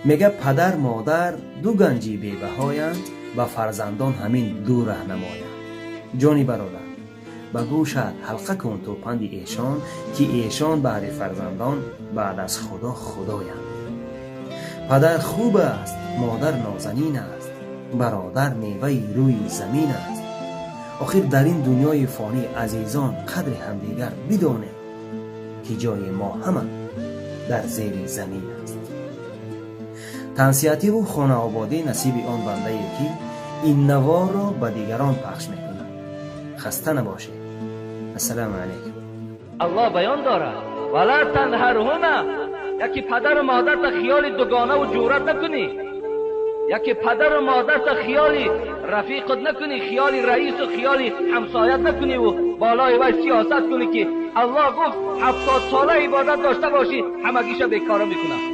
میگه پدر مادر دو گنجی بی‌بهایند، به فرزندان همین دو راهنمایند. جانی برادر، به گوشت حلقه کن تو پند ایشان که ایشان بعد فرزندان بعد از خدا خدایند. پدر خوب است، مادر نازنین است، برادر میوه روی زمین است. آخر در این دنیای فانی عزیزان قدر همدیگر بدانیم که جای ما همه در زیر زمین است. تنصیحاتی و خانه آبادی نصیب آن بنده ای که این نوار را به دیگران پخش میکنند. خسته نباشید. السلام علیکم. الله بیان دارد ولا تنهرهما، یکی پدر و مادر تا خیال دوگانه و جورت نکنی، یکی پدر و مادر تا خیالی رفیقت نکنی، خیالی رئیس و خیالی همسایت نکنی و بالای وی سیاست کنی که الله گفت 70 ساله عبادت داشته باشی همگیش بیکاره میکنه.